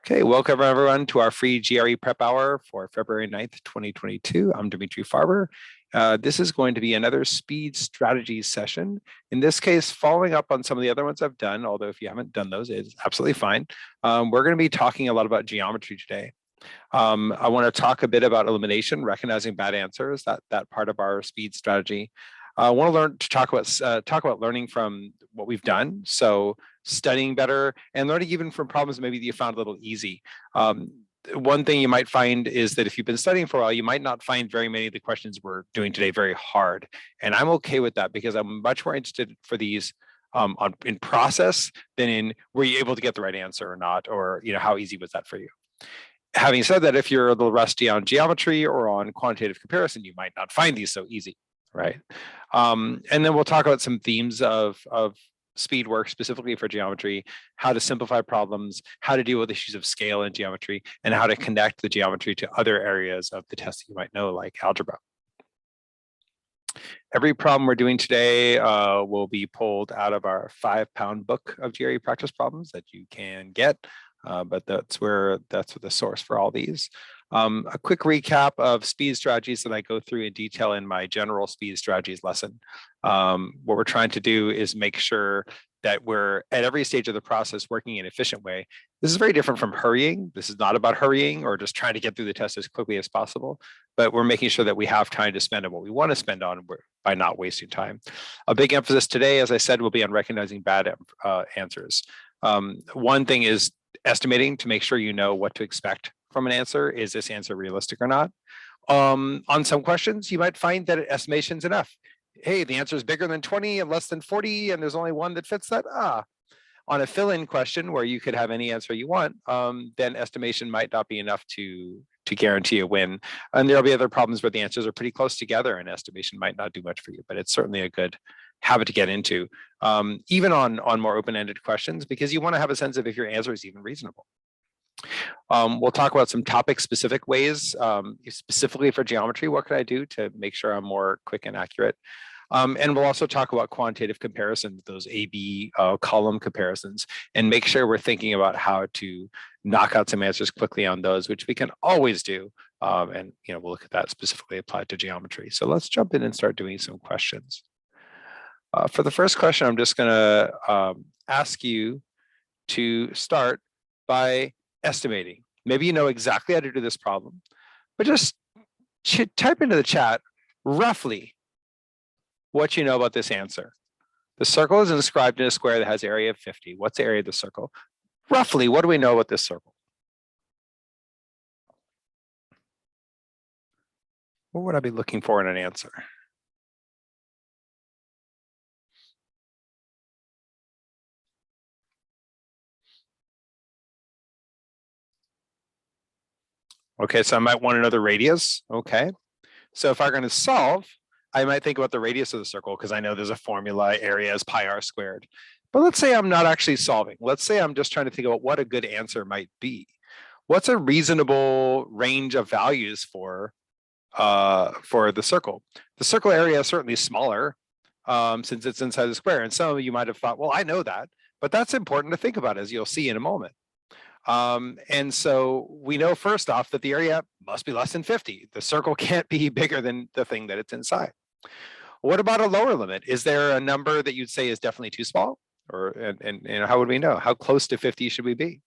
Okay, welcome everyone to our free GRE prep hour for February 9th, 2022. I'm Dmitry Farber. This is going to be another speed strategies session. In this case, following up on some of the other ones I've done, although if you haven't done those, it's absolutely fine. We're going to be talking a lot about geometry today. I want to talk a bit about elimination, recognizing bad answers, that part of our speed strategy. I want to talk about learning from what we've done. So studying better and learning even from problems maybe that you found a little easy. One thing you might find is that if you've been studying for a while, you might not find very many of the questions we're doing today very hard. And I'm okay with that because I'm much more interested for these in process than in were you able to get the right answer or not, or how easy was that for you. Having said that, if you're a little rusty on geometry or on quantitative comparison, you might not find these so easy, right? And then we'll talk about some themes of speed work specifically for geometry, how to simplify problems, how to deal with issues of scale in geometry, and how to connect the geometry to other areas of the test that you might know, like algebra. Every problem we're doing today will be pulled out of our 5-pound book of GRE practice problems that you can get, but that's the source for all these. A quick recap of speed strategies that I go through in detail in my general speed strategies lesson. What we're trying to do is make sure that we're at every stage of the process working in an efficient way. This is very different from hurrying. This is not about hurrying or just trying to get through the test as quickly as possible, but we're making sure that we have time to spend on what we want to spend on by not wasting time. A big emphasis today, as I said, will be on recognizing bad answers. One thing is estimating to make sure you know what to expect from an answer. Is this answer realistic or not? On some questions, you might find that estimation's enough. Hey, the answer is bigger than 20 and less than 40, and there's only one that fits that. On a fill-in question where you could have any answer you want, then estimation might not be enough to guarantee a win. And there'll be other problems where the answers are pretty close together and estimation might not do much for you, but it's certainly a good habit to get into, even on more open-ended questions, because you want to have a sense of if your answer is even reasonable. We'll talk about some topic-specific ways, specifically for geometry. What could I do to make sure I'm more quick and accurate? And we'll also talk about quantitative comparisons, those A/B column comparisons, and make sure we're thinking about how to knock out some answers quickly on those, which we can always do. And we'll look at that specifically applied to geometry. So let's jump in and start doing some questions. For the first question, I'm just going to ask you to start by estimating. Maybe you know exactly how to do this problem, but just type into the chat roughly what you know about this answer. The circle is inscribed in a square that has area of 50. What's the area of the circle? Roughly, what do we know about this circle? What would I be looking for in an answer? Okay, so I might want another radius. Okay, so if I'm going to solve, I might think about the radius of the circle because I know there's a formula, area is pi r squared. But let's say I'm not actually solving. Let's say I'm just trying to think about what a good answer might be. What's a reasonable range of values for the circle? The circle area is certainly smaller since it's inside the square. And some of you might have thought, well, I know that, but that's important to think about, as you'll see in a moment. And so we know first off that the area must be less than 50. The circle can't be bigger than the thing that it's inside. What about a lower limit? Is there a number that you'd say is definitely too small? Or and how would we know? How close to 50 should we be?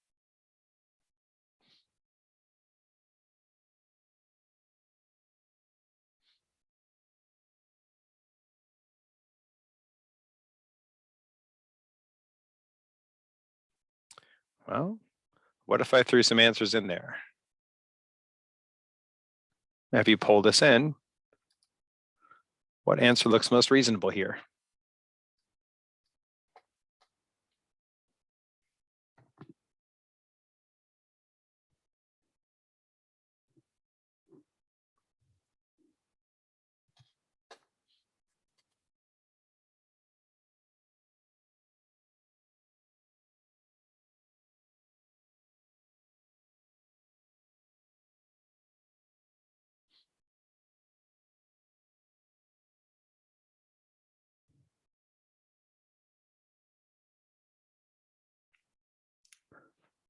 Well, what if I threw some answers in there? If you pull this in, what answer looks most reasonable here?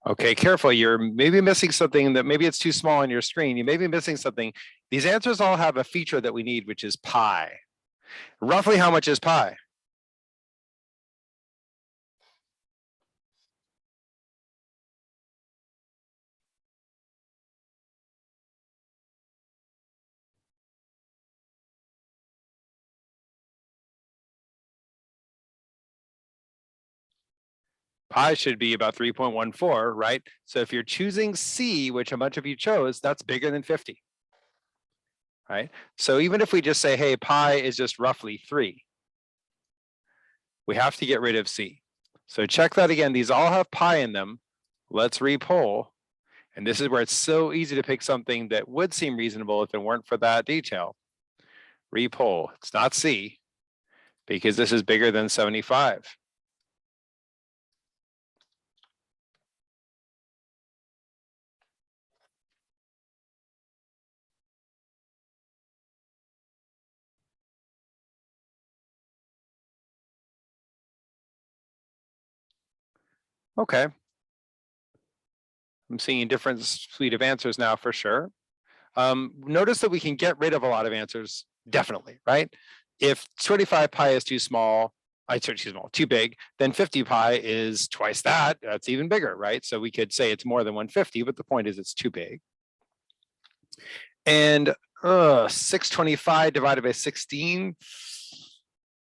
Okay, careful. You're maybe missing something that maybe it's too small on your screen. You may be missing something. These answers all have a feature that we need, which is pi. Roughly how much is pi? Pi should be about 3.14, right? So if you're choosing C, which a bunch of you chose, that's bigger than 50, right? So even if we just say, hey, pi is just roughly 3, we have to get rid of C. So check that again. These all have pi in them. Let's repoll. And this is where it's so easy to pick something that would seem reasonable if it weren't for that detail. Repoll. It's not C because this is bigger than 75. Okay. I'm seeing a different suite of answers now for sure. Notice that we can get rid of a lot of answers, definitely, right? If 25 pi is too small, too big, then 50 pi is twice that. That's even bigger, right? So we could say it's more than 150, but the point is it's too big. And 625 divided by 16,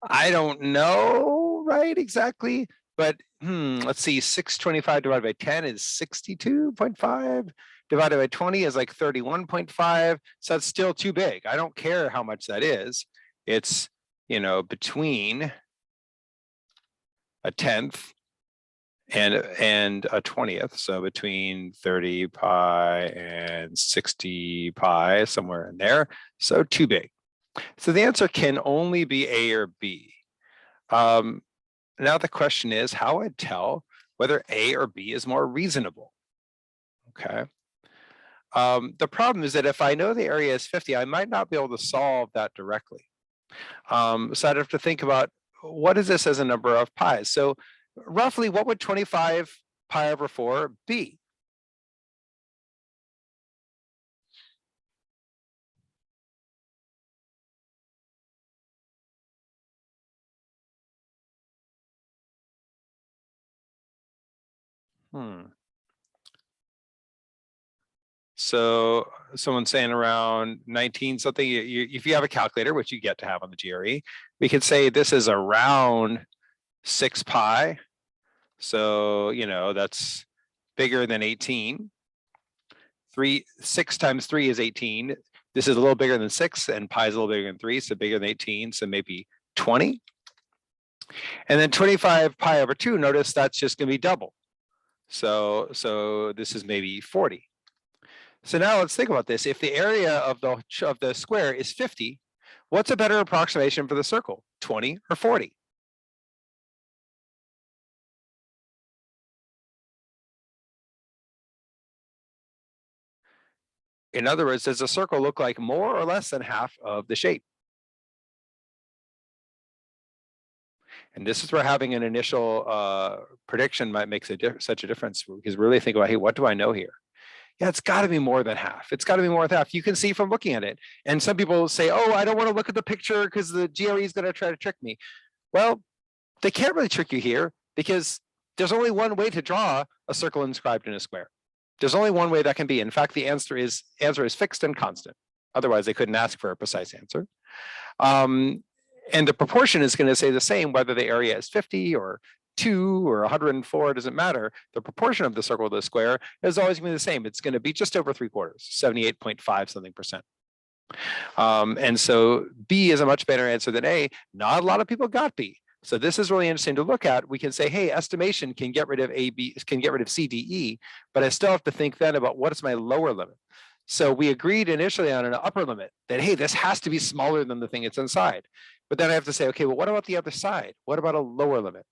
I don't know, right, exactly. But let's see, 625 divided by 10 is 62.5. Divided by 20 is like 31.5. So that's still too big. I don't care how much that is. It's, between a 10th and a 20th. So between 30 pi and 60 pi, somewhere in there. So too big. So the answer can only be A or B. Now the question is how I'd tell whether A or B is more reasonable. Okay. The problem is that if I know the area is 50, I might not be able to solve that directly. So I'd have to think about what is this as a number of pi's? So roughly what would 25 pi over 4 be? So someone's saying around 19 something. If you have a calculator, which you get to have on the GRE, we could say this is around 6 pi. So, that's bigger than 18. 6 times 3 is 18. This is a little bigger than 6, and pi is a little bigger than 3, so bigger than 18, so maybe 20. And then 25 pi over 2, notice that's just going to be double. So this is maybe 40. So now let's think about this. If the area of the square is 50, what's a better approximation for the circle, 20 or 40? In other words, does the circle look like more or less than half of the shape? And this is where having an initial prediction might make such a difference, because really think about, hey, what do I know here? Yeah, it's got to be more than half. It's got to be more than half. You can see from looking at it. And some people say, oh, I don't want to look at the picture because the GRE is going to try to trick me. Well, they can't really trick you here because there's only one way to draw a circle inscribed in a square. There's only one way that can be. In fact, the answer is fixed and constant. Otherwise, they couldn't ask for a precise answer. And the proportion is going to say the same whether the area is 50 or 2 or 104, it doesn't matter. The proportion of the circle to the square is always going to be the same. It's going to be just over 3/4, 78.5 something percent. And so B is a much better answer than A. Not a lot of people got B. So this is really interesting to look at. We can say, hey, estimation can get rid of A, B, can get rid of C, D, E, but I still have to think then about what is my lower limit. So we agreed initially on an upper limit that, hey, this has to be smaller than the thing it's inside. But then I have to say, okay, well, what about the other side? What about a lower limit?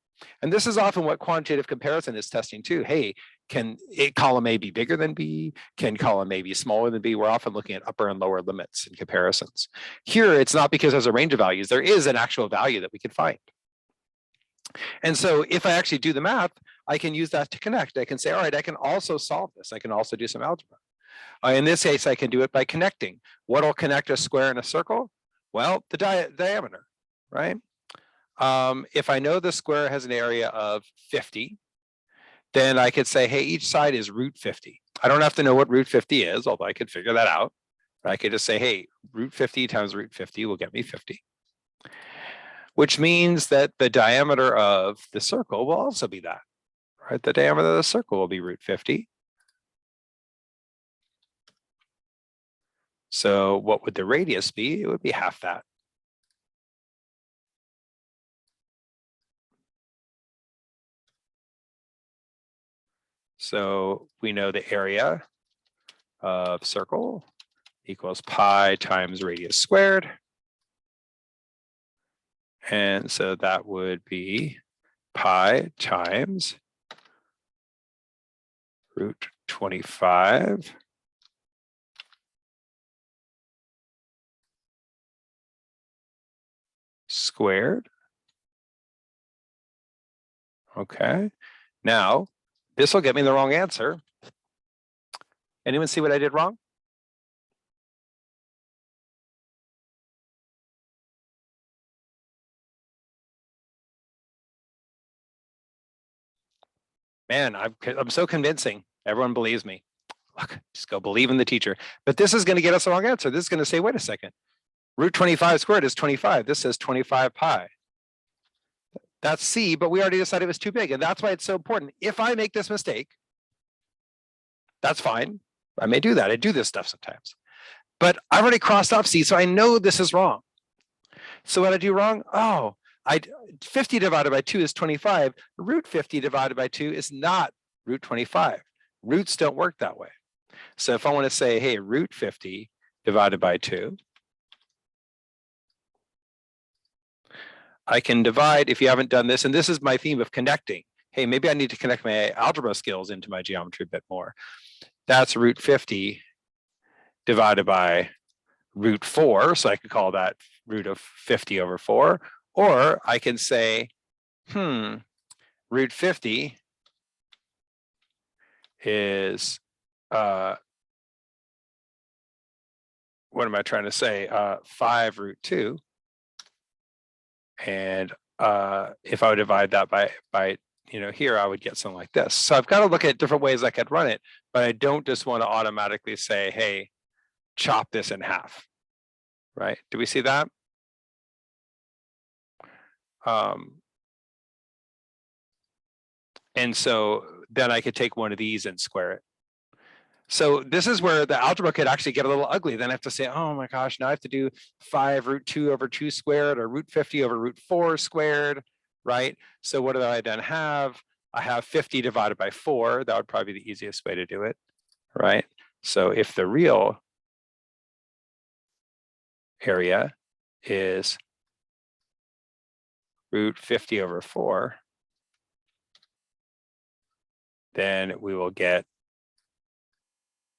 And this is often what quantitative comparison is testing too. Hey, can column A be bigger than B? Can column A be smaller than B? We're often looking at upper and lower limits in comparisons. Here, it's not because there's a range of values. There is an actual value that we can find. And so if I actually do the math, I can use that to connect. I can say, all right, I can also solve this. I can also do some algebra. In this case, I can do it by connecting. What'll connect a square and a circle? Well, the diameter, right? If I know the square has an area of 50, then I could say, hey, each side is root 50. I don't have to know what root 50 is, although I could figure that out. I could just say, hey, root 50 times root 50 will get me 50. Which means that the diameter of the circle will also be that, right? The diameter of the circle will be root 50. So what would the radius be? It would be half that. So we know the area of circle equals pi times radius squared. And so that would be pi times root 25 squared. Okay. Now, this will get me the wrong answer. Anyone see what I did wrong? Man, I'm so convincing. Everyone believes me. Look, just go believe in the teacher. But this is going to get us the wrong answer. This is going to say, wait a second. Root 25 squared is 25. This says 25 pi. That's C, but we already decided it was too big. And that's why it's so important. If I make this mistake, that's fine. I may do that. I do this stuff sometimes. But I've already crossed off C, so I know this is wrong. So what I do wrong? Oh, 50 divided by 2 is 25. Root 50 divided by 2 is not root 25. Roots don't work that way. So if I want to say, hey, root 50 divided by 2, I can divide, if you haven't done this, and this is my theme of connecting. Hey, maybe I need to connect my algebra skills into my geometry a bit more. That's root 50 divided by root 4. So I could call that root of 50 over 4. Or I can say, root 50 is, what am I trying to say? 5 root 2. And if I would divide that by here, I would get something like this. So I've got to look at different ways I could run it, but I don't just want to automatically say, hey, chop this in half, right? Do we see that? And so then I could take one of these and square it. So this is where the algebra could actually get a little ugly. Then I have to say, oh my gosh, now I have to do 5 root 2 over 2 squared, or root 50 over root 4 squared, right? So what do I then have? I have 50 divided by 4. That would probably be the easiest way to do it, right? So if the real area is root 50 over 4, then we will get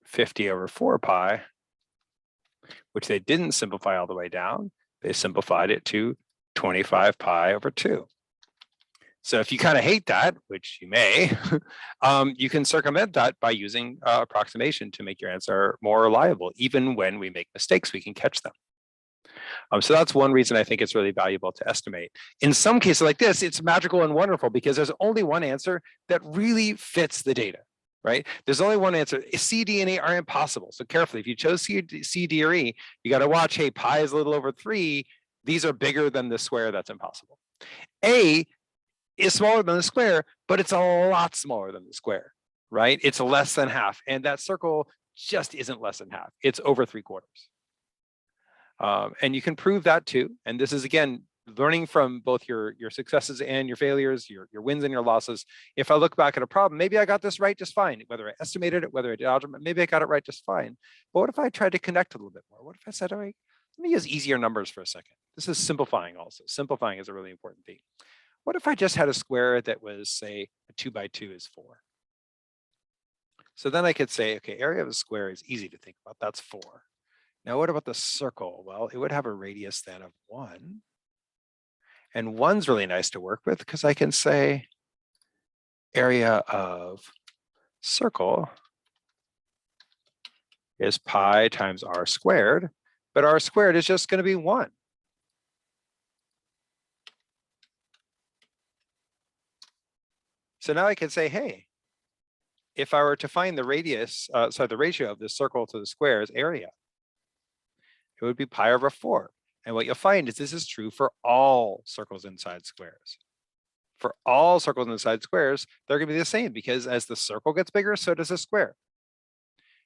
50 over 4 pi, which they didn't simplify all the way down. They simplified it to 25 pi over 2. So if you kind of hate that, which you may, you can circumvent that by using approximation to make your answer more reliable. Even when we make mistakes, we can catch them. So that's one reason I think it's really valuable to estimate. In some cases like this, it's magical and wonderful because there's only one answer that really fits the data, right? There's only one answer. C, D, and E are impossible. So carefully, if you chose C, D, or E, you got to watch, hey, pi is a little over 3. These are bigger than the square. That's impossible. A is smaller than the square, but it's a lot smaller than the square, right? It's less than half. And that circle just isn't less than half. It's over 3/4. And you can prove that too. And this is, again, learning from both your successes and your failures, your wins and your losses. If I look back at a problem, maybe I got this right just fine. Whether I estimated it, whether I did algebra, maybe I got it right just fine. But what if I tried to connect a little bit more? What if I said, all right, let me use easier numbers for a second. This is simplifying also. Simplifying is a really important thing. What if I just had a square that was, say, a 2 by 2 is 4? So then I could say, okay, area of a square is easy to think about. That's 4. Now, what about the circle? Well, it would have a radius then of 1. And 1's really nice to work with because I can say area of circle is pi times r squared, but r squared is just going to be 1. So now I can say, hey, if I were to find the radius, the ratio of the circle to the square's area, it would be pi over 4. And what you'll find is this is true for all circles inside squares. For all circles inside squares, they're going to be the same because as the circle gets bigger, so does the square.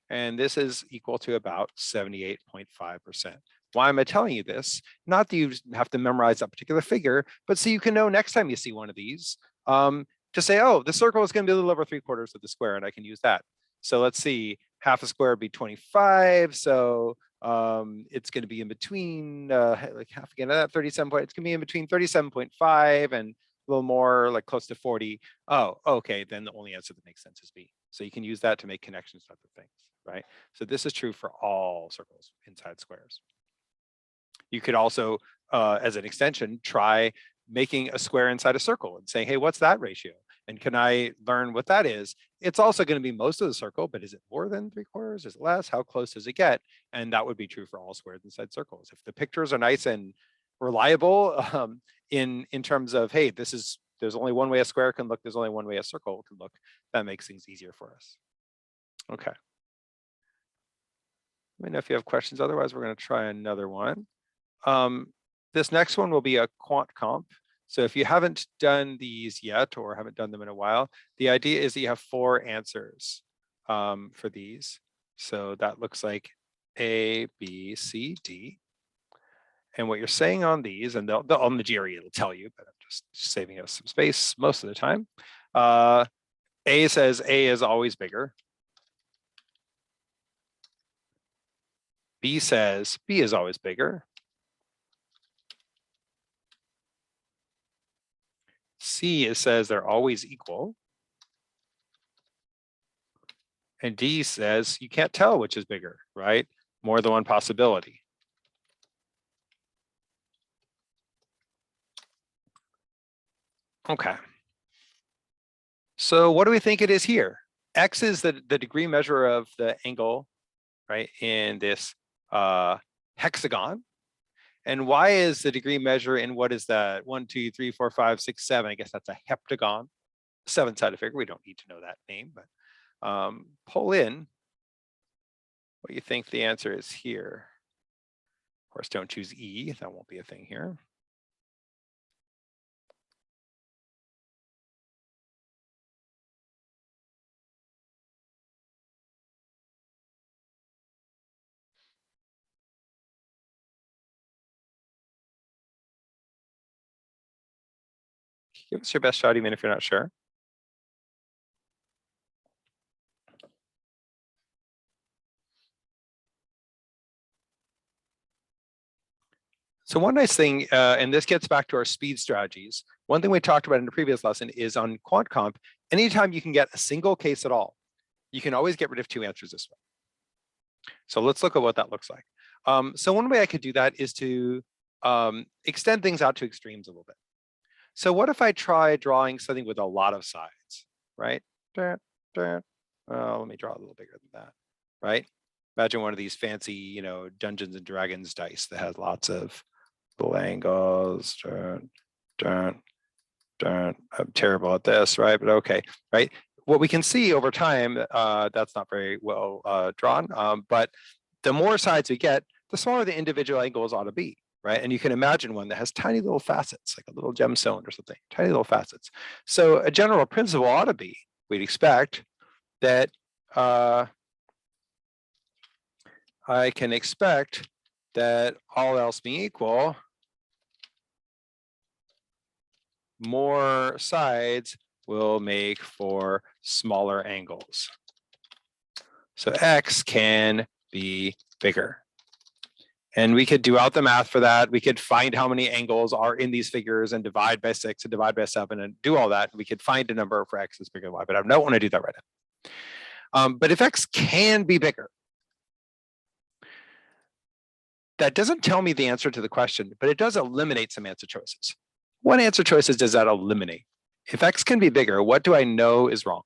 And this is equal to about 78.5%. Why am I telling you this? Not that you have to memorize that particular figure, but so you can know next time you see one of these to say, oh, the circle is going to be a little over 3/4 of the square, and I can use that. So let's see, half a square would be 25. So it's going to be in between, like half again, 37 point, it's going to be in between 37.5 and a little more, like close to 40. Oh, okay, then the only answer that makes sense is B. So you can use that to make connections to other things, right? So this is true for all circles inside squares. You could also, as an extension, try making a square inside a circle and saying, hey, what's that ratio? And can I learn what that is? It's also going to be most of the circle, but is it more than 3/4? Is it less? How close does it get? And that would be true for all squares inside circles. If the pictures are nice and reliable in terms of, hey, there's only one way a square can look, there's only one way a circle can look, that makes things easier for us. Okay. Let me know if you have questions. Otherwise, we're going to try another one. This next one will be a quant comp. So if you haven't done these yet or haven't done them in a while, the idea is that you have 4 answers for these. So that looks like A, B, C, D. And what you're saying on these, and on the GRE, it'll tell you, but I'm just saving us some space most of the time. A says A is always bigger. B says B is always bigger. C says they're always equal. And D says you can't tell which is bigger, right? More than one possibility. Okay. So what do we think it is here? X is the degree measure of the angle, right, in this hexagon. And Y is the degree measure in what is that? 1, 2, 3, 4, 5, 6, 7. I guess that's a heptagon, 7-sided figure. We don't need to know that name, but pull in what you think the answer is here. Of course, don't choose E. That won't be a thing here. Give us your best shot, even if you're not sure. So one nice thing, and this gets back to our speed strategies. One thing we talked about in the previous lesson is on quant comp, anytime you can get a single case at all, you can always get rid of 2 answers this way. So let's look at what that looks like. So one way I could do that is to extend things out to extremes a little bit. So what if I try drawing something with a lot of sides, right? Let me draw a little bigger than that, right? Imagine one of these fancy, Dungeons and Dragons dice that has lots of little angles. I'm terrible at this, right? But okay, right? What we can see over time, that's not very well drawn, but the more sides we get, the smaller the individual angles ought to be, right? And you can imagine one that has tiny little facets, like a little gemstone or something, tiny little facets. So a general principle ought to be, we'd expect that I can expect that all else being equal, more sides will make for smaller angles. So X can be bigger. And we could do out the math for that. We could find how many angles are in these figures and divide by 6 and divide by 7 and do all that. We could find a number for X that's bigger than Y, but I don't want to do that right now. But if X can be bigger, that doesn't tell me the answer to the question, but it does eliminate some answer choices. What answer choices does that eliminate? If X can be bigger, what do I know is wrong?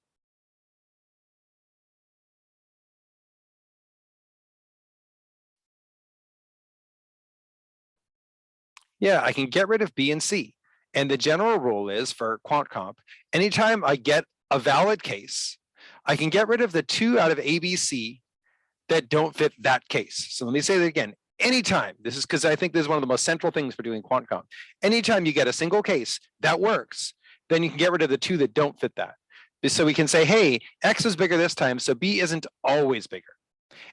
Yeah, I can get rid of B and C. And the general rule is for quant comp, anytime I get a valid case, I can get rid of the 2 out of A, B, C that don't fit that case. So let me say that again. Anytime, this is because I think this is one of the most central things for doing quant comp. Anytime you get a single case that works, then you can get rid of the 2 that don't fit that. So we can say, hey, X is bigger this time, so B isn't always bigger.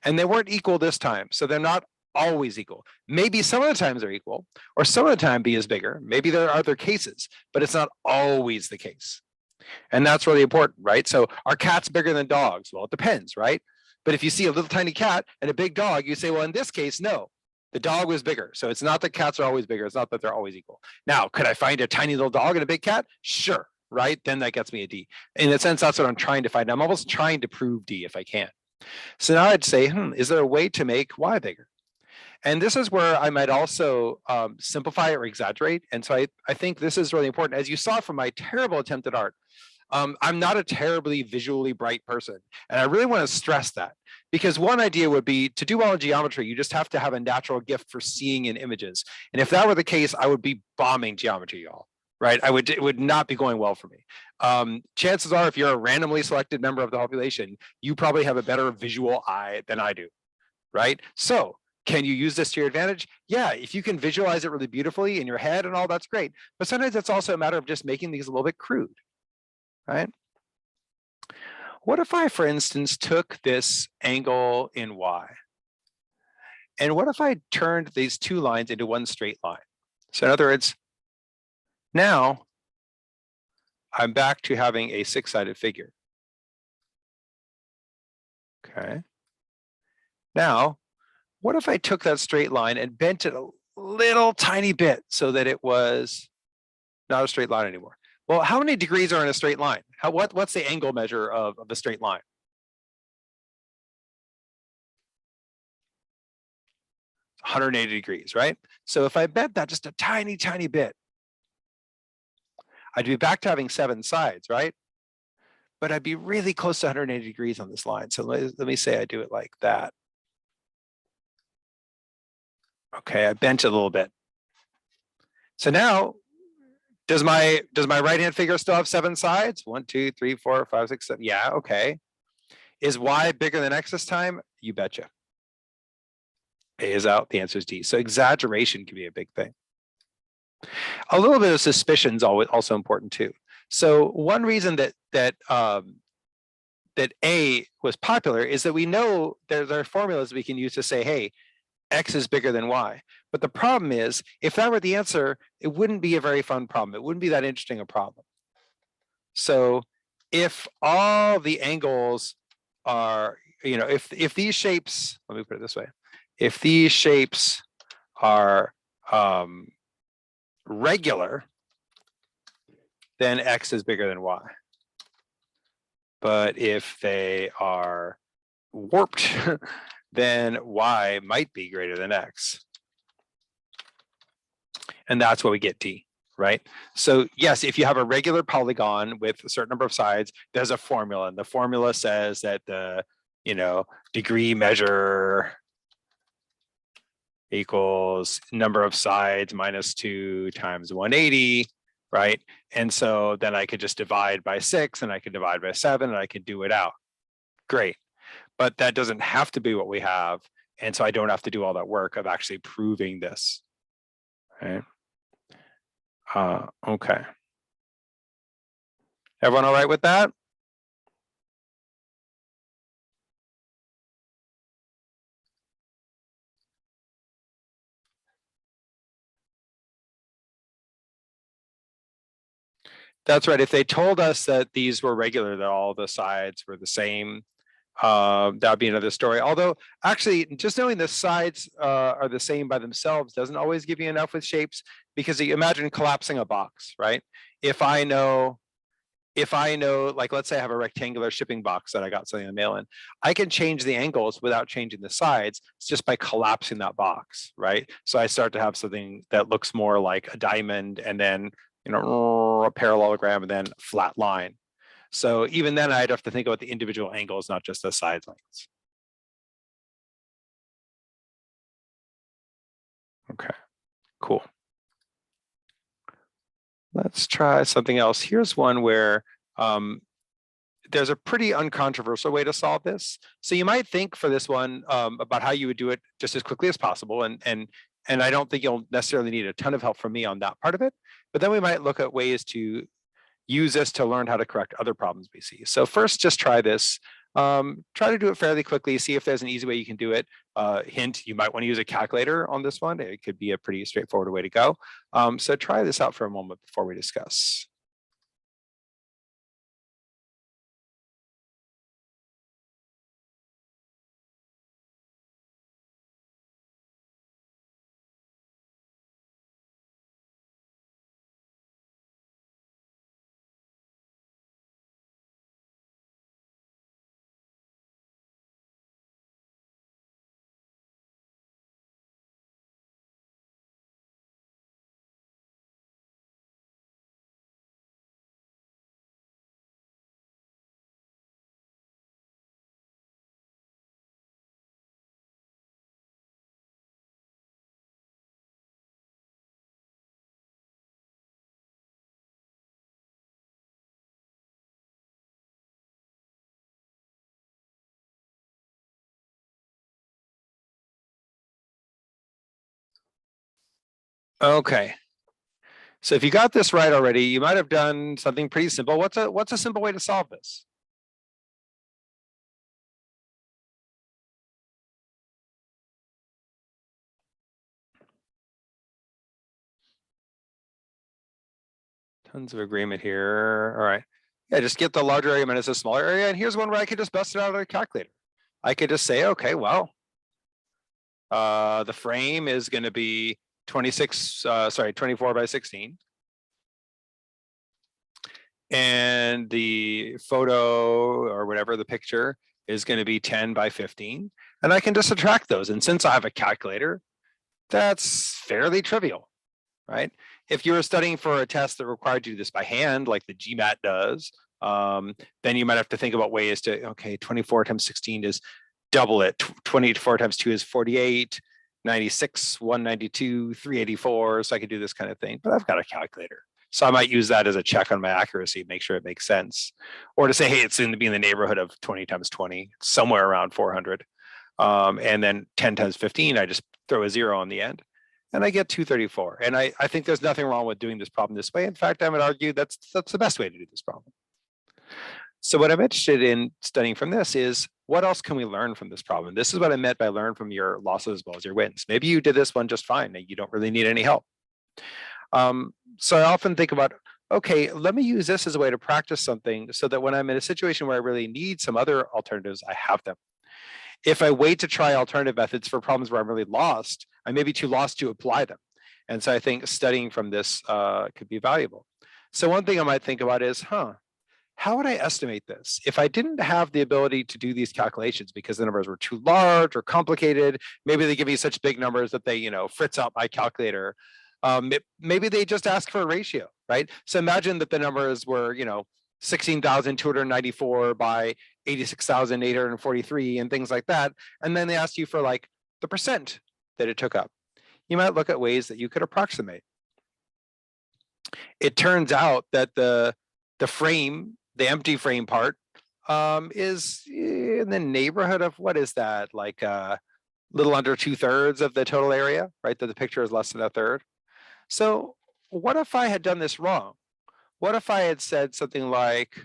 And they weren't equal this time, so they're not always equal. Maybe some of the times they're equal, or some of the time B is bigger. Maybe there are other cases, but it's not always the case. And that's really important, right? So are cats bigger than dogs? Well, it depends, right? But if you see a little tiny cat and a big dog, you say, well, in this case, no, the dog was bigger. So it's not that cats are always bigger. It's not that they're always equal. Now, could I find a tiny little dog and a big cat? Sure, right? Then that gets me a D. In a sense, that's what I'm trying to find. I'm almost trying to prove D if I can. So now I'd say, is there a way to make Y bigger? And this is where I might also simplify or exaggerate. And so I think this is really important. As you saw from my terrible attempt at art, I'm not a terribly visually bright person. And I really want to stress that, because one idea would be to do well in geometry, you just have to have a natural gift for seeing in images. And if that were the case, I would be bombing geometry, y'all. Right? It would not be going well for me. Chances are, if you're a randomly selected member of the population, you probably have a better visual eye than I do, right? So can you use this to your advantage? Yeah, if you can visualize it really beautifully in your head and all, that's great. But sometimes it's also a matter of just making these a little bit crude, right? What if I, for instance, took this angle in Y? And what if I turned these 2 lines into one straight line? So in other words, now I'm back to having a 6-sided figure. Okay. Now, what if I took that straight line and bent it a little tiny bit so that it was not a straight line anymore? Well, how many degrees are in a straight line? What's the angle measure of a straight line? 180 degrees, right? So if I bent that just a tiny, tiny bit, I'd be back to having 7 sides, right? But I'd be really close to 180 degrees on this line. So let me say I do it like that. Okay, I bent it a little bit. So now, does my right-hand figure still have 7 sides? 1, 2, 3, 4, 5, 6, 7. Yeah, okay. Is Y bigger than X this time? You betcha. A is out. The answer is D. So exaggeration can be a big thing. A little bit of suspicion is also important too. So one reason that A was popular is that we know there are formulas we can use to say, hey, X is bigger than Y. But the problem is, if that were the answer, it wouldn't be a very fun problem. It wouldn't be that interesting a problem. So if all the angles are, if these shapes, let me put it this way, if these shapes are regular, then X is bigger than Y. But if they are warped, then Y might be greater than X. And that's what we get D, right? So yes, if you have a regular polygon with a certain number of sides, there's a formula. And the formula says that the, degree measure equals number of sides minus 2 times 180, right? And so then I could just divide by 6 and I could divide by 7 and I could do it out. Great. But that doesn't have to be what we have. And so I don't have to do all that work of actually proving this, right? Okay. Everyone all right with that? That's right. If they told us that these were regular, that all the sides were the same, that would be another story. Although actually just knowing the sides are the same by themselves doesn't always give you enough with shapes, because you imagine collapsing a box, right? If I know, like, let's say I have a rectangular shipping box that I got something to mail in, I can change the angles without changing the sides just by collapsing that box, right? So I start to have something that looks more like a diamond, and then a parallelogram and then a flat line. So even then I'd have to think about the individual angles, not just the side lengths. Okay, cool. Let's try something else. Here's one where there's a pretty uncontroversial way to solve this. So you might think for this one about how you would do it just as quickly as possible. And I don't think you'll necessarily need a ton of help from me on that part of it. But then we might look at ways to use this to learn how to correct other problems we see. So first, just try this. Try to do it fairly quickly, see if there's an easy way you can do it. Hint, you might want to use a calculator on this one. It could be a pretty straightforward way to go. So try this out for a moment before we discuss. Okay. So if you got this right already, you might have done something pretty simple. What's a simple way to solve this? Tons of agreement here. All right. Yeah, just get the larger area minus a smaller area. And here's one where I could just bust it out of a calculator. I could just say, okay, well, the frame is going to be 24 by 16. And the photo or whatever the picture is going to be 10 by 15. And I can just subtract those. And since I have a calculator, that's fairly trivial, right? If you were studying for a test that required you to do this by hand, like the GMAT does, then you might have to think about ways to, okay, 24 times 16 is double it. 24 times 2 is 48, 96, 192, 384. So I could do this kind of thing, but I've got a calculator. So I might use that as a check on my accuracy, make sure it makes sense. Or to say, hey, it's going to be in the neighborhood of 20 times 20, somewhere around 400. And then 10 times 15, I just throw a 0 on the end. And I get 234. And I think there's nothing wrong with doing this problem this way. In fact, I would argue that's the best way to do this problem. So what I'm interested in studying from this is what else can we learn from this problem? This is what I meant by learn from your losses as well as your wins. Maybe you did this one just fine and you don't really need any help. So I often think about, okay, let me use this as a way to practice something so that when I'm in a situation where I really need some other alternatives, I have them. If I wait to try alternative methods for problems where I'm really lost, I may be too lost to apply them. And so I think studying from this could be valuable. So one thing I might think about is, how would I estimate this? If I didn't have the ability to do these calculations because the numbers were too large or complicated, maybe they give me such big numbers that they, fritz out my calculator. Maybe they just ask for a ratio, right? So imagine that the numbers were, 16,294 by 86,843 and things like that. And then they asked you for like the percent that it took up. You might look at ways that you could approximate. It turns out that the frame, the empty frame part, is in the neighborhood of, what is that? Like a little under 2/3 of the total area, right? That the picture is less than 1/3. So what if I had done this wrong? What if I had said something like,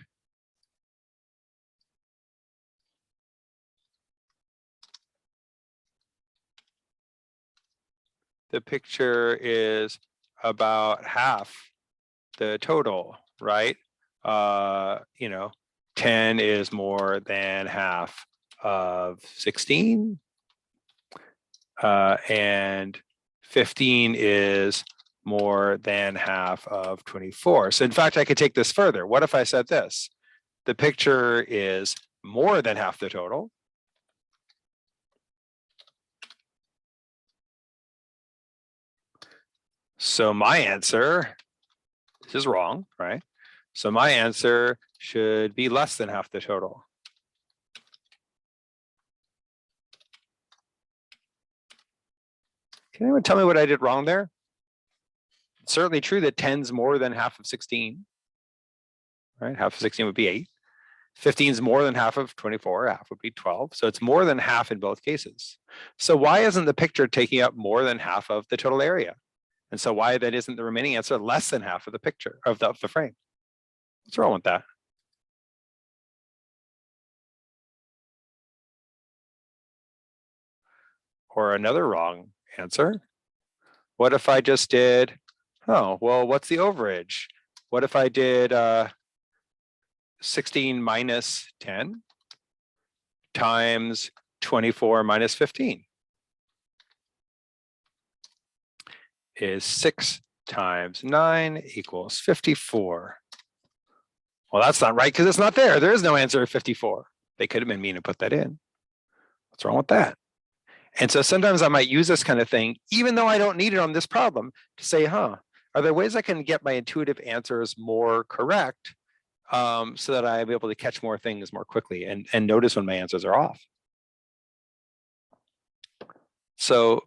the picture is about half the total, right? 10 is more than half of 16, and 15 is more than half of 24. So in fact, I could take this further. What if I said this? The picture is more than half the total. So my answer which is wrong, right? So my answer should be less than half the total. Can anyone tell me what I did wrong there? It's certainly true that 10's more than half of 16, right? Half of 16 would be 8. 15 is more than half of 24, half would be 12. So it's more than half in both cases. So why isn't the picture taking up more than half of the total area? And so why then isn't the remaining answer less than half of the picture of the frame? What's wrong with that? Or another wrong answer. What if I just did, oh, well, what's the overage? What if I did 16 minus 10 times 24 minus 15 is 6 times 9 equals 54. Well, that's not right because it's not there. There is no answer of 54. They could have been mean to put that in. What's wrong with that? And so sometimes I might use this kind of thing, even though I don't need it on this problem, to say, are there ways I can get my intuitive answers more correct so that I'm able to catch more things more quickly and notice when my answers are off? So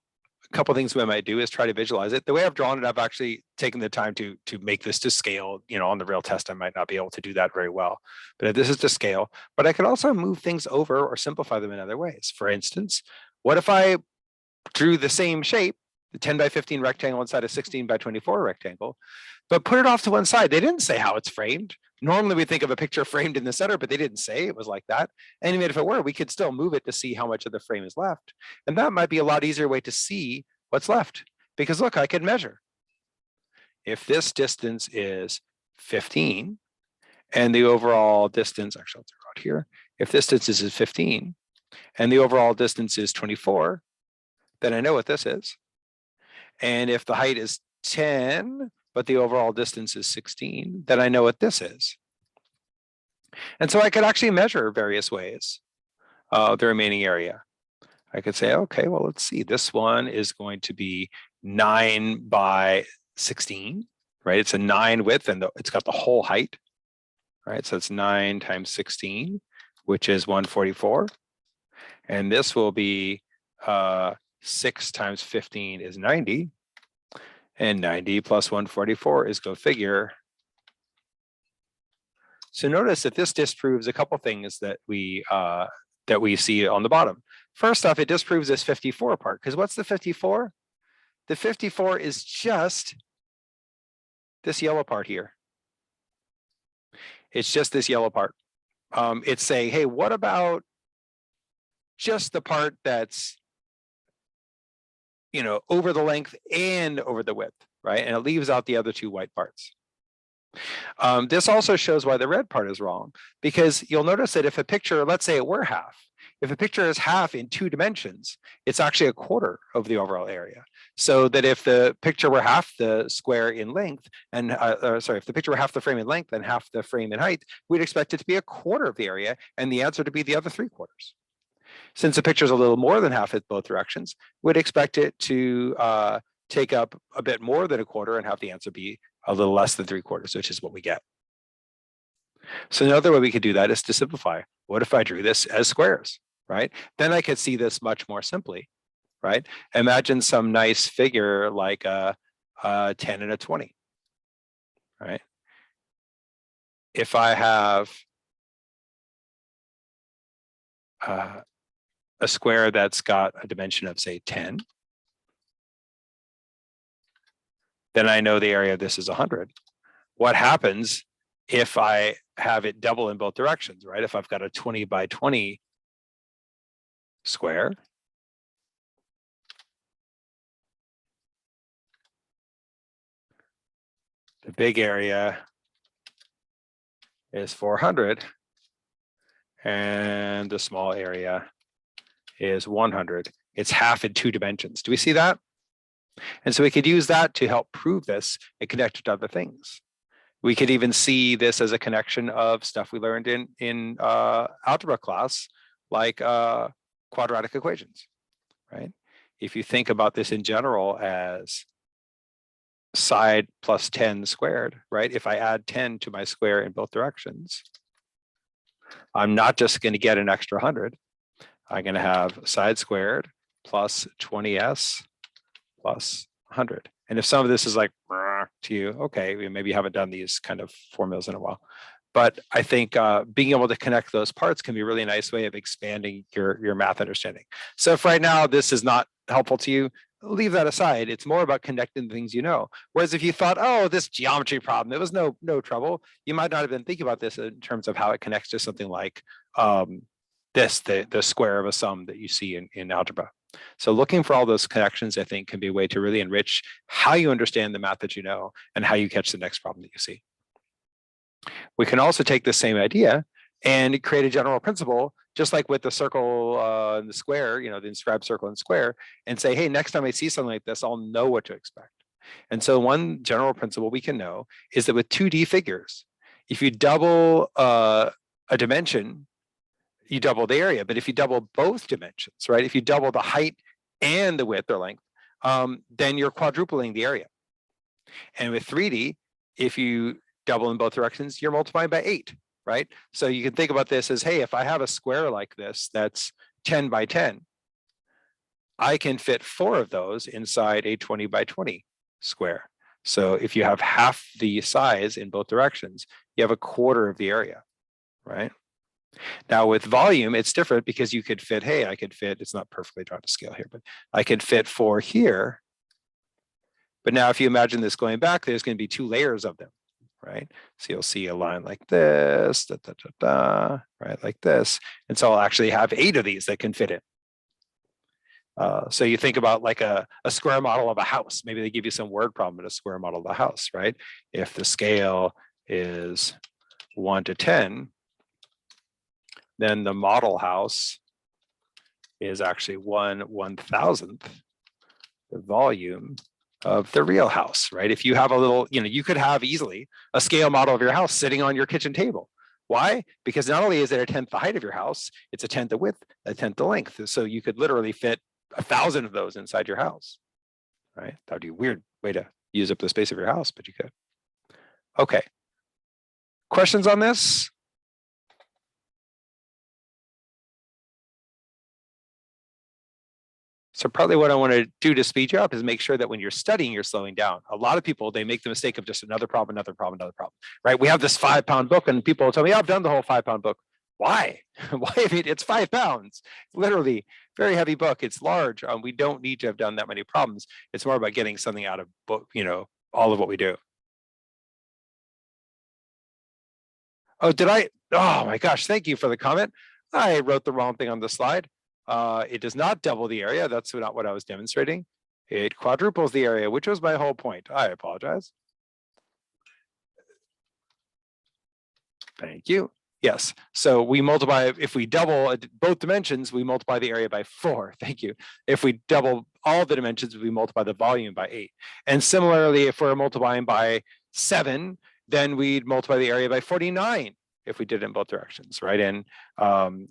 a couple of things we might do is try to visualize it. The way I've drawn it, I've actually taken the time to make this to scale. On the real test, I might not be able to do that very well, but this is to scale. But I could also move things over or simplify them in other ways. For instance, what if I drew the same shape, the 10 by 15 rectangle inside a 16 by 24 rectangle, but put it off to one side? They didn't say how it's framed. Normally we think of a picture framed in the center, but they didn't say it was like that. And even if it were, we could still move it to see how much of the frame is left. And that might be a lot easier way to see what's left. Because look, I can measure. If this distance is 15 and the overall distance, actually I'll throw it here. If this distance is 15 and the overall distance is 24, then I know what this is. And if the height is 10, but the overall distance is 16, then I know what this is. And so I could actually measure various ways the remaining area. I could say, okay, well, let's see. This one is going to be 9 by 16, right? It's a 9 width and it's got the whole height, right? So it's 9 times 16, which is 144. And this will be 6 times 15 is 90. And 90 plus 144 is, go figure. So notice that this disproves a couple things that we see on the bottom. First off, it disproves this 54 part, because what's the 54? The 54 is just this yellow part here. It's just this yellow part. It's saying, hey, what about just the part that's over the length and over the width, right? And it leaves out the other two white parts. This also shows why the red part is wrong, because you'll notice that if a picture, let's say it were half, if a picture is half in 2 dimensions, it's actually a quarter of the overall area. So that if the picture were half the square in length, and if the picture were half the frame in length and half the frame in height, we'd expect it to be a quarter of the area and the answer to be the other 3/4. Since the picture is a little more than half at both directions, we'd expect it to take up a bit more than a quarter and have the answer be a little less than 3/4, which is what we get. So another way we could do that is to simplify. What if I drew this as squares, right? Then I could see this much more simply, right? Imagine some nice figure like a 10 and a 20, right? If I have a square that's got a dimension of, say, 10, then I know the area of this is 100. What happens if I have it double in both directions, right? If I've got a 20 by 20 square, the big area is 400 and the small area is 100. It's half in 2 dimensions. Do we see that? And so we could use that to help prove this and connect it to other things. We could even see this as a connection of stuff we learned in algebra class, like quadratic equations, right? If you think about this in general as side plus 10 squared, right? If I add 10 to my square in both directions, I'm not just going to get an extra 100. I'm going to have side squared plus 20s plus 100. And if some of this is like to you, okay, maybe you haven't done these kind of formulas in a while. But I think being able to connect those parts can be a really nice way of expanding your math understanding. So if right now this is not helpful to you, leave that aside. It's more about connecting the things you know. Whereas if you thought, oh, this geometry problem, it was no trouble, you might not have been thinking about this in terms of how it connects to something like the square of a sum that you see in algebra. So looking for all those connections, I think, can be a way to really enrich how you understand the math that you know and how you catch the next problem that you see. We can also take the same idea and create a general principle, just like with the circle and the square, the inscribed circle and square, and say, hey, next time I see something like this, I'll know what to expect. And so one general principle we can know is that with 2D figures, if you double a dimension, you double the area. But if you double both dimensions, right? If you double the height and the width or length, then you're quadrupling the area. And with 3D, if you double in both directions, you're multiplying by 8, right? So you can think about this as, hey, if I have a square like this that's 10 by 10, I can fit 4 of those inside a 20 by 20 square. So if you have half the size in both directions, you have a quarter of the area, right? Now with volume, it's different because you could fit, hey, I could fit, it's not perfectly drawn to scale here, but I could fit 4 here. But now if you imagine this going back, there's going to be 2 layers of them, right? So you'll see a line like this, right, like this. And so I'll actually have 8 of these that can fit in. So you think about like a square model of a house. Maybe they give you some word problem in a square model of a house, right? If the scale is 1 to 10, then the model house is actually 1/1000th the volume of the real house, right? If you have a little, you could have easily a scale model of your house sitting on your kitchen table. Why? Because not only is it 1/10 the height of your house, it's 1/10 the width, 1/10 the length. So you could literally fit 1,000 of those inside your house, right? That would be a weird way to use up the space of your house, but you could. Okay. Questions on this? So probably what I want to do to speed you up is make sure that when you're studying, you're slowing down. A lot of people, they make the mistake of just another problem, right? We have this 5-pound book and people tell me, I've done the whole 5-pound book. Why? Why? I mean, it's 5 pounds. It's literally very heavy book. It's large. We don't need to have done that many problems. It's more about getting something out of book, all of what we do. Oh, did I? Oh my gosh, thank you for the comment. I wrote the wrong thing on the slide. It does not double the area. That's not what I was demonstrating. It quadruples the area, which was my whole point. I apologize. Thank you. Yes. So we multiply, if we double both dimensions, we multiply the area by 4. Thank you. If we double all the dimensions, we multiply the volume by 8. And similarly, if we're multiplying by 7, then we'd multiply the area by 49 if we did it in both directions, right? And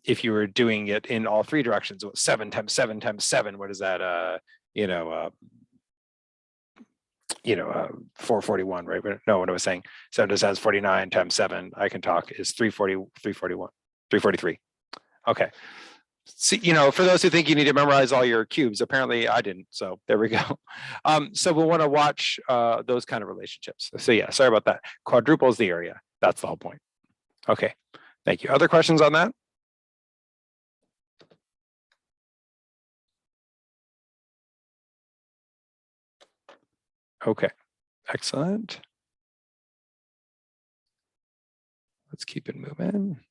if you were doing it in all 3 directions, 7 times 7 times 7, what is that? 441, right? But no, what I was saying, 7 just has 49 times 7, I can talk, is 341, 343. Okay. See, for those who think you need to memorize all your cubes, apparently I didn't. So there we go. So we'll want to watch those kind of relationships. So yeah, sorry about that. Quadruples the area. That's the whole point. Okay, thank you. Other questions on that? Okay, excellent. Let's keep it moving.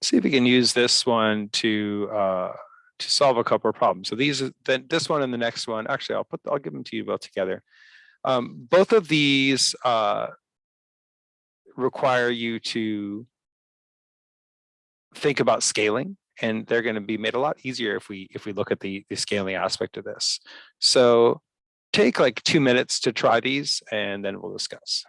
See if we can use this one to solve a couple of problems. So this one and the next one, actually, I'll give them to you both together. Both of these require you to think about scaling, and they're going to be made a lot easier if we look at the scaling aspect of this. So take like 2 minutes to try these, and then we'll discuss.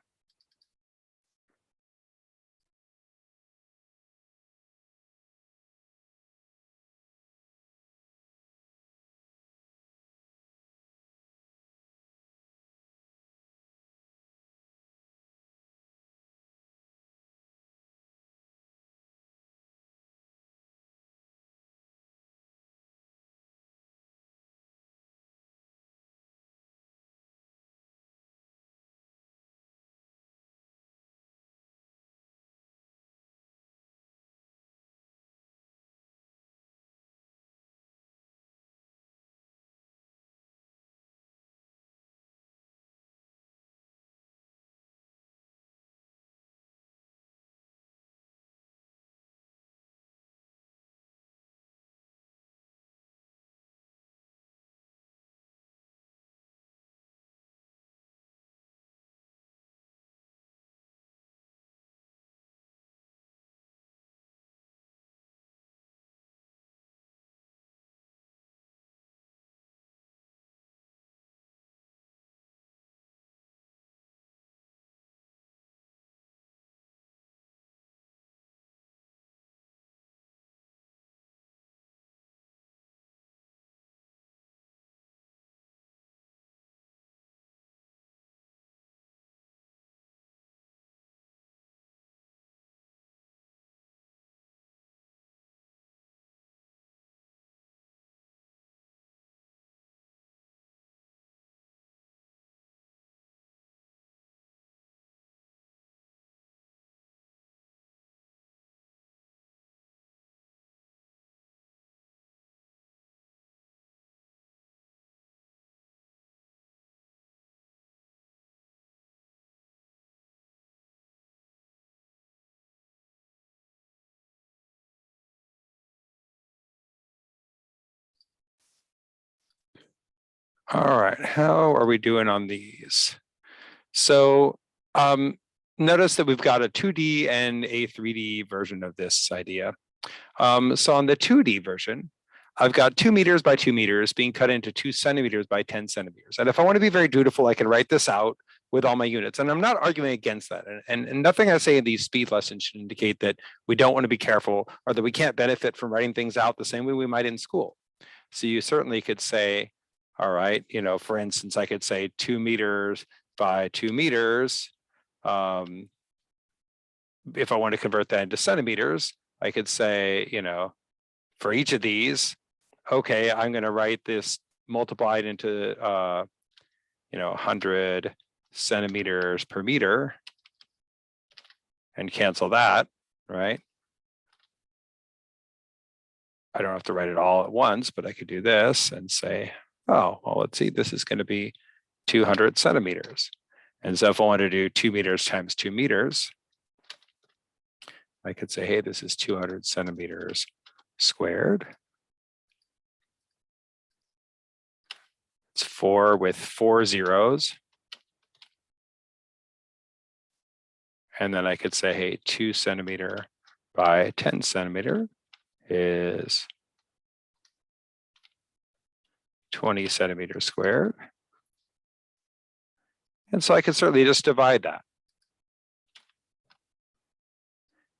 All right, how are we doing on these? So notice that we've got a 2D and a 3D version of this idea. So on the 2D version, I've got 2 meters by 2 meters being cut into 2 centimeters by 10 centimeters. And if I want to be very dutiful, I can write this out with all my units. And I'm not arguing against that. And nothing I say in these speed lessons should indicate that we don't want to be careful or that we can't benefit from writing things out the same way we might in school. So you certainly could say, all right, for instance, I could say 2 meters by 2 meters. If I want to convert that into centimeters, I could say, for each of these, okay, I'm going to write this multiplied into, 100 centimeters per meter and cancel that, right? I don't have to write it all at once, but I could do this and say, oh, well, let's see, this is going to be 200 centimeters. And so if I want to do 2 meters times 2 meters, I could say, hey, this is 200 centimeters squared. It's 4 with 4 zeros. And then I could say, hey, 2 centimeter by 10 centimeter is 20 centimeters squared. And so I could certainly just divide that.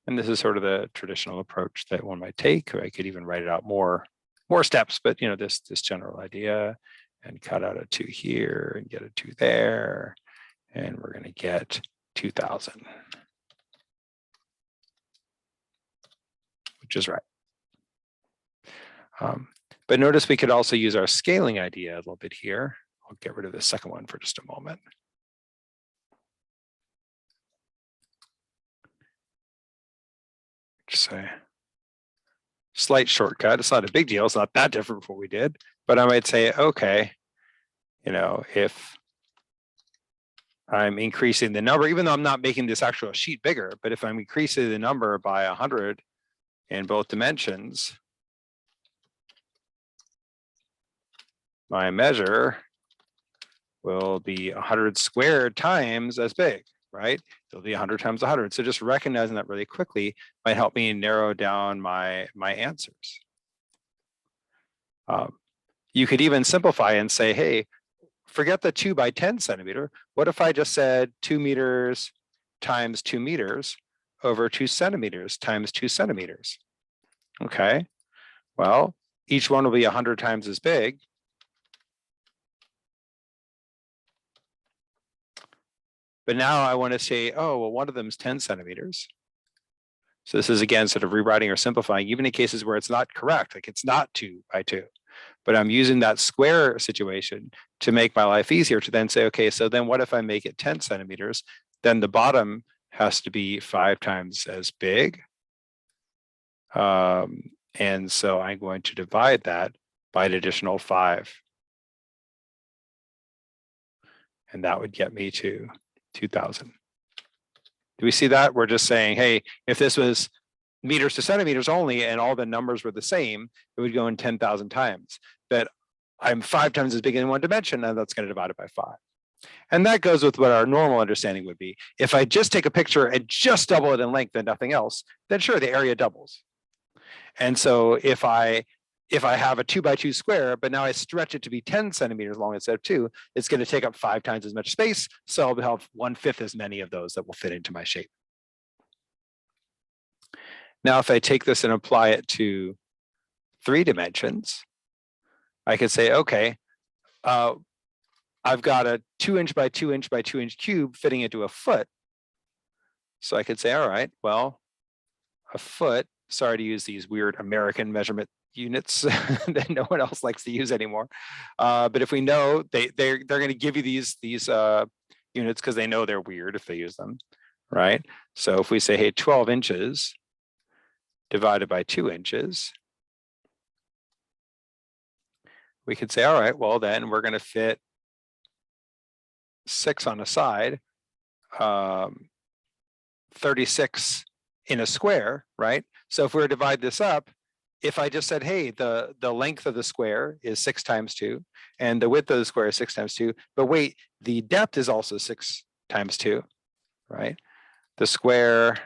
And this is sort of the traditional approach that one might take, or I could even write it out more steps, but this general idea, and cut out a 2 here and get a 2 there. And we're going to get 2000, which is right. But notice we could also use our scaling idea a little bit here. I'll get rid of the second one for just a moment. Just say slight shortcut. It's not a big deal. It's not that different from what we did. But I might say, okay, if I'm increasing the number, even though I'm not making this actual sheet bigger, but if I'm increasing the number by 100 in both dimensions, my measure will be 100 squared times as big, right? It'll be 100 times 100. So just recognizing that really quickly might help me narrow down my answers. You could even simplify and say, hey, forget the 2 by 10 centimeter. What if I just said 2 meters times 2 meters over 2 centimeters times 2 centimeters? Okay, well, each one will be 100 times as big. But now I want to say, oh, well, one of them is 10 centimeters. So this is, again, sort of rewriting or simplifying, even in cases where it's not correct, like it's not 2 by 2. But I'm using that square situation to make my life easier to then say, okay, so then what if I make it 10 centimeters? Then the bottom has to be 5 times as big. And so I'm going to divide that by an additional 5. And that would get me to 2000. Do we see that? We're just saying, hey, if this was meters to centimeters only and all the numbers were the same, it would go in 10,000 times. But I'm 5 times as big in one dimension, and that's going to divide it by 5. And that goes with what our normal understanding would be. If I just take a picture and just double it in length and nothing else, then sure, the area doubles. And so if I have a 2 by 2 square, but now I stretch it to be 10 centimeters long instead of 2, it's going to take up 5 times as much space. So I'll have 1/5 as many of those that will fit into my shape. Now, if I take this and apply it to 3 dimensions, I could say, okay, I've got a 2 inch by 2 inch by 2 inch cube fitting into a foot. So I could say, all right, well, a foot, sorry to use these weird American measurement units that no one else likes to use anymore. But if we know they're going to give you these units because they know they're weird if they use them, right? So if we say, hey, 12 inches divided by 2 inches, we could say, all right, well, then we're going to fit 6 on a side, 36 in a square, right? So if we were to divide this up, if I just said, hey, the length of the square is 6 times 2, and the width of the square is 6 times 2, but wait, the depth is also 6 times 2, right? The square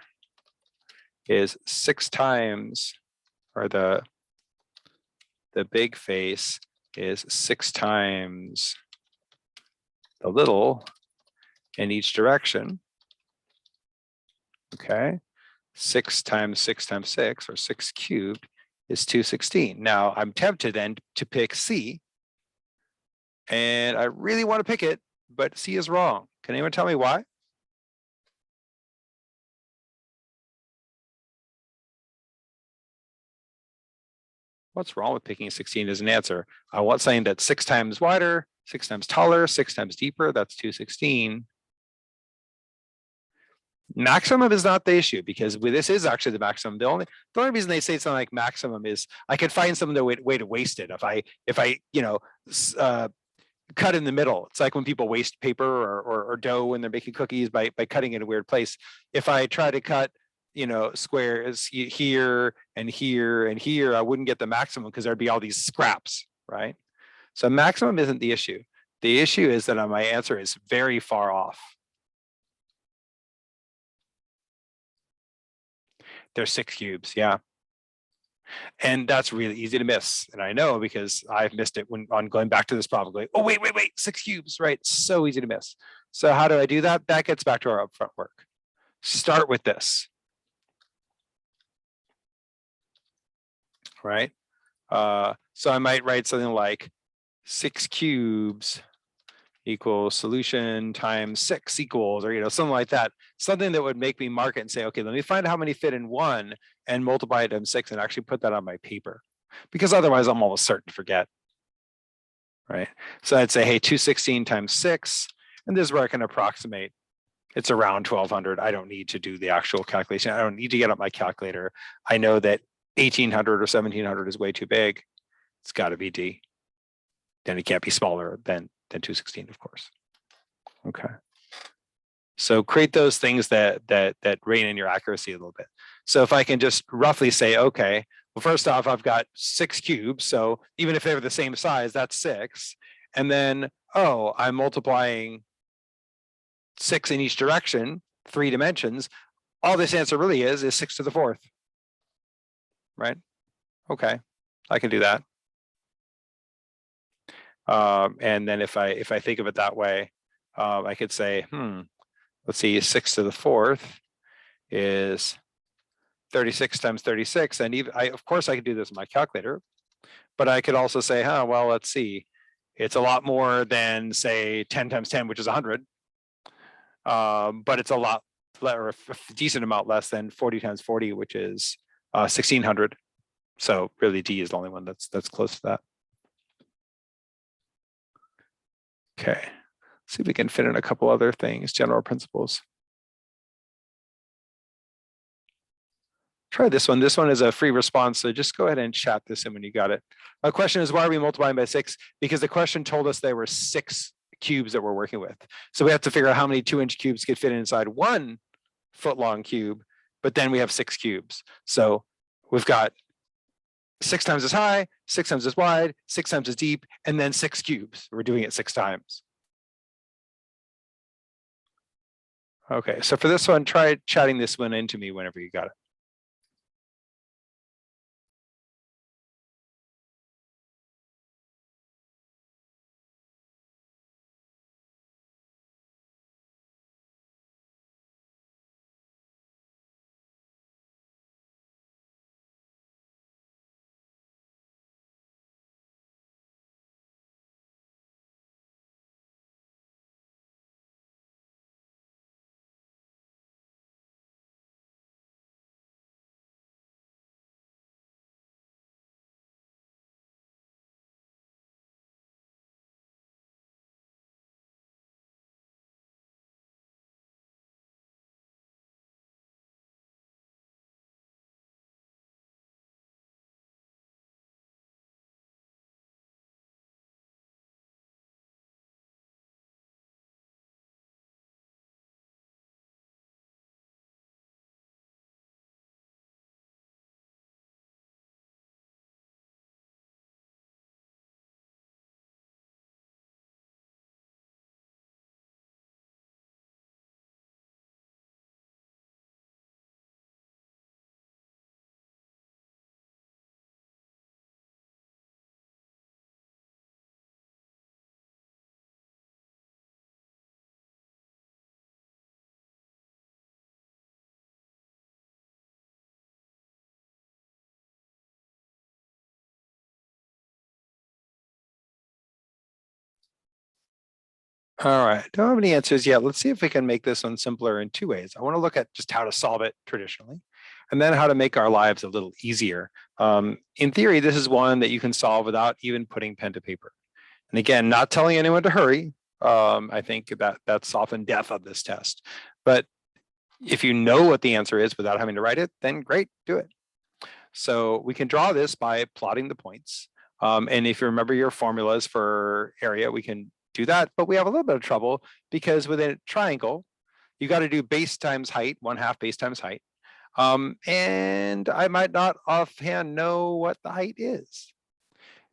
is 6 times, or the big face is 6 times the little in each direction. Okay, 6 times 6 times 6, or 6 cubed, is 216. Now I'm tempted then to pick C, and I really want to pick it, but C is wrong. Can anyone tell me why? What's wrong with picking 16 as an answer? I want something that's 6 times wider, 6 times taller, 6 times deeper. That's 216. Maximum is not the issue, because this is actually the maximum. The only reason they say something like maximum is I could find some other way to waste it. If I cut in the middle. It's like when people waste paper or dough when they're making cookies by cutting in a weird place. If I try to cut, squares here and here and here, I wouldn't get the maximum because there'd be all these scraps, right? So maximum isn't the issue. The issue is that my answer is very far off. There's 6 cubes, yeah. And that's really easy to miss. And I know because I've missed it when on going back to this problem, going, oh, wait, 6 cubes, right? So easy to miss. So how do I do that? That gets back to our upfront work. Start with this, right? So I might write something like 6 cubes equals solution times 6 equals, or something like that. Something that would make me mark it and say, okay, let me find how many fit in 1 and multiply it times 6 and actually put that on my paper. Because otherwise I'm almost certain to forget, right? So I'd say, hey, 216 times 6, and this is where I can approximate. It's around 1200. I don't need to do the actual calculation. I don't need to get up my calculator. I know that 1800 or 1700 is way too big. It's got to be D. Then it can't be smaller than 216, of course. Okay. So create those things that rein in your accuracy a little bit. So if I can just roughly say, okay, well, first off, I've got 6 cubes. So even if they're the same size, that's 6. And then, oh, I'm multiplying 6 in each direction, 3 dimensions. All this answer really is 6 to the 4th, right? Okay, I can do that. And then if I think of it that way, I could say, let's see, 6 to the 4th is 36 times 36. And even of course I could do this in my calculator, but I could also say, well, let's see, it's a lot more than say 10 times 10, which is 100. But it's a lot, or a decent amount less than 40 times 40, which is 1600. So really D is the only one that's close to that. Okay, see if we can fit in a couple other things, general principles. Try this one. This one is a free response, so just go ahead and chat this in when you got it. My question is, why are we multiplying by 6? Because the question told us there were 6 cubes that we're working with. So we have to figure out how many 2-inch cubes could fit inside 1 foot-long cube, but then we have 6 cubes. So we've got 6 times as high, 6 times as wide, 6 times as deep, and then 6 cubes. We're doing it 6 times. Okay, so for this one, try chatting this one into me whenever you got it. All right, don't have any answers yet. Let's see if we can make this one simpler in two ways. I want to look at just how to solve it traditionally, and then how to make our lives a little easier. In theory, this is one that you can solve without even putting pen to paper. And again, not telling anyone to hurry. I think that's often death of this test. But if you know what the answer is without having to write it, then great, do it. So we can draw this by plotting the points. And if you remember your formulas for area, we can do that, but we have a little bit of trouble because within a triangle, you got to do base times height, 1/2 base times height. And I might not offhand know what the height is.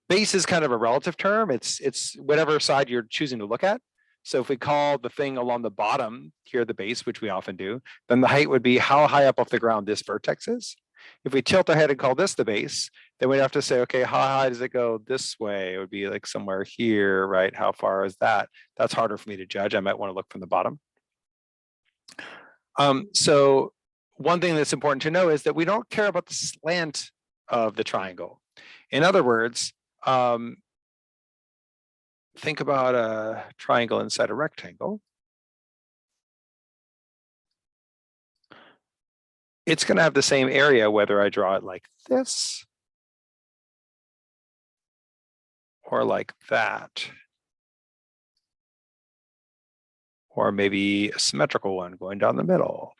Base is kind of a relative term. It's whatever side you're choosing to look at. So if we call the thing along the bottom here the base, which we often do, then the height would be how high up off the ground this vertex is. If we tilt our head and call this the base, then we'd have to say, okay, how high does it go this way? It would be like somewhere here, right? How far is that? That's harder for me to judge. I might want to look from the bottom. So one thing that's important to know is that we don't care about the slant of the triangle. In other words, think about a triangle inside a rectangle. It's going to have the same area whether I draw it like this or like that, or maybe a symmetrical one going down the middle.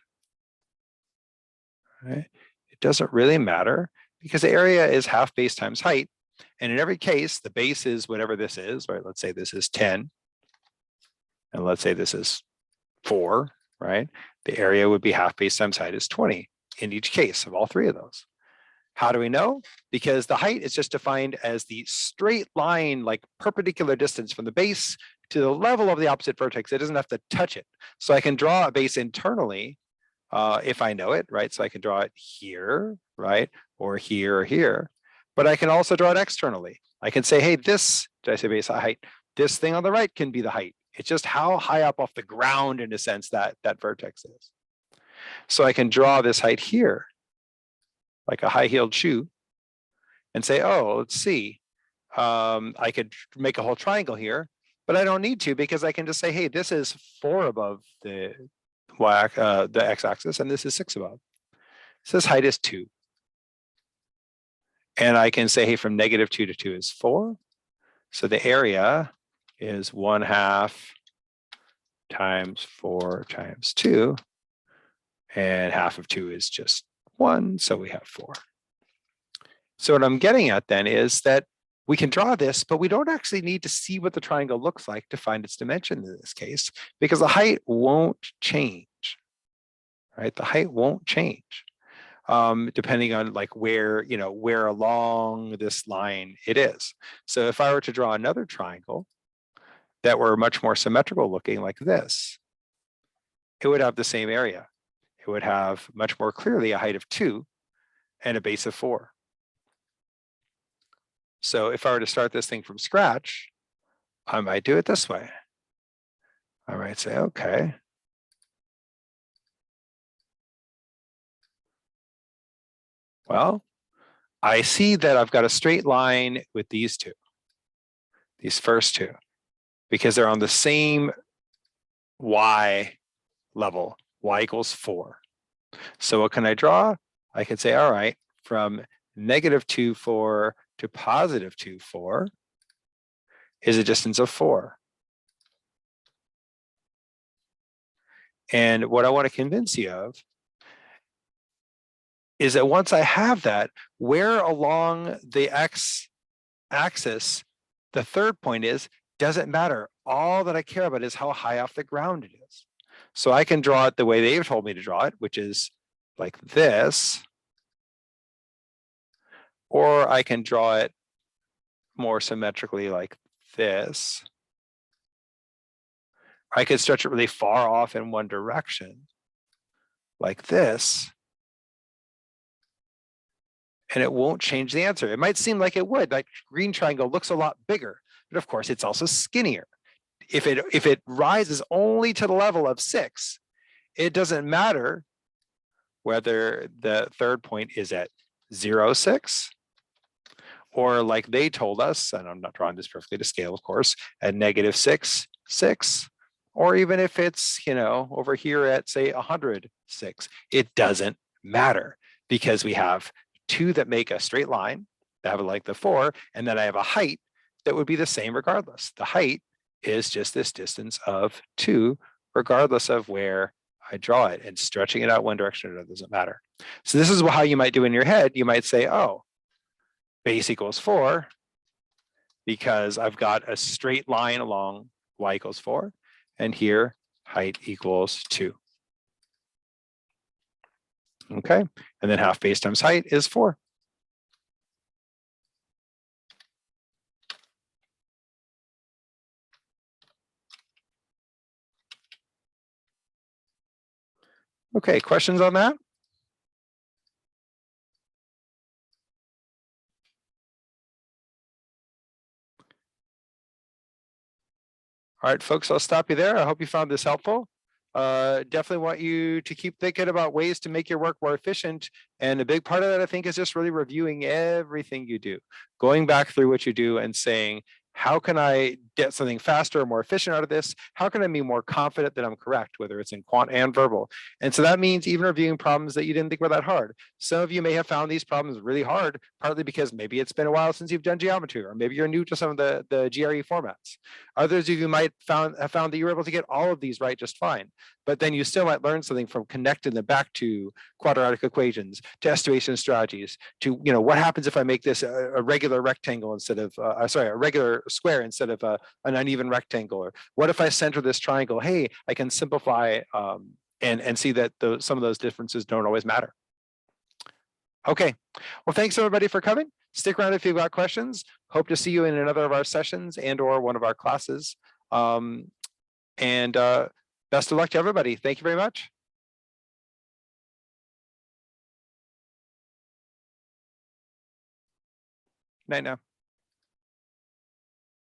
Right? It doesn't really matter because the area is 1/2 base times height. And in every case, the base is whatever this is, right? Let's say this is 10. And let's say this is 4, right? The area would be 1/2 base times height is 20 in each case of all three of those. How do we know? Because the height is just defined as the straight line, like perpendicular distance from the base to the level of the opposite vertex. It doesn't have to touch it. So I can draw a base internally if I know it, right? So I can draw it here, right? Or here or here. But I can also draw it externally. I can say, hey, this, did I say base height? This thing on the right can be the height. It's just how high up off the ground, in a sense, that vertex is. So I can draw this height here, like a high-heeled shoe, and say, oh, let's see. I could make a whole triangle here, but I don't need to because I can just say, hey, this is 4 above the x-axis, and this is 6 above. So this height is 2. And I can say, hey, from -2 to 2 is 4. So the area is 1/2 times 4 times 2. And 1/2 of 2 is just 1, so we have 4. So what I'm getting at then is that we can draw this, but we don't actually need to see what the triangle looks like to find its dimension in this case, because the height won't change, right? The height won't change depending on like where along this line it is. So if I were to draw another triangle that were much more symmetrical looking like this, it would have the same area. It would have much more clearly a height of 2 and a base of 4. So if I were to start this thing from scratch, I might do it this way. I might say, okay. Well, I see that I've got a straight line with these first two, because they're on the same y level, y equals 4. So what can I draw? I can say, all right, from -2, 4 to +2, 4 is a distance of 4. And what I want to convince you of is that once I have that, where along the x-axis the third point is, doesn't matter. All that I care about is how high off the ground it is. So I can draw it the way they've told me to draw it, which is like this, or I can draw it more symmetrically like this. I could stretch it really far off in one direction, like this, and it won't change the answer. It might seem like it would, like green triangle looks a lot bigger, but of course it's also skinnier. If it rises only to the level of 6, it doesn't matter whether the third point is at 0, 6, or like they told us, and I'm not drawing this perfectly to scale, of course, at -6, 6, or even if it's, over here at say 106, it doesn't matter because we have two that make a straight line that have a length of 4, and then I have a height that would be the same regardless. The height is just this distance of 2, regardless of where I draw it, and stretching it out one direction or another doesn't matter. So this is how you might do in your head. You might say, oh, base equals 4 because I've got a straight line along y equals 4, and here height equals 2. Okay, and then half base times height is 4. Okay, questions on that? All right, folks, I'll stop you there. I hope you found this helpful. Definitely want you to keep thinking about ways to make your work more efficient. And a big part of that, I think, is just really reviewing everything you do, going back through what you do and saying, how can I get something faster or more efficient out of this? How can I be more confident that I'm correct, whether it's in quant and verbal? And so that means even reviewing problems that you didn't think were that hard. Some of you may have found these problems really hard, partly because maybe it's been a while since you've done geometry, or maybe you're new to some of the GRE formats. Others of you might have found that you were able to get all of these right just fine, but then you still might learn something from connecting them back to quadratic equations, to estimation strategies, to what happens if I make this a regular rectangle instead of a regular square instead of an uneven rectangle, or what if I center this triangle? Hey, I can simplify and see that some of those differences don't always matter. Okay, well, thanks everybody for coming. Stick around if you've got questions. Hope to see you in another of our sessions and or one of our classes. And best of luck to everybody. Thank you very much. Night now.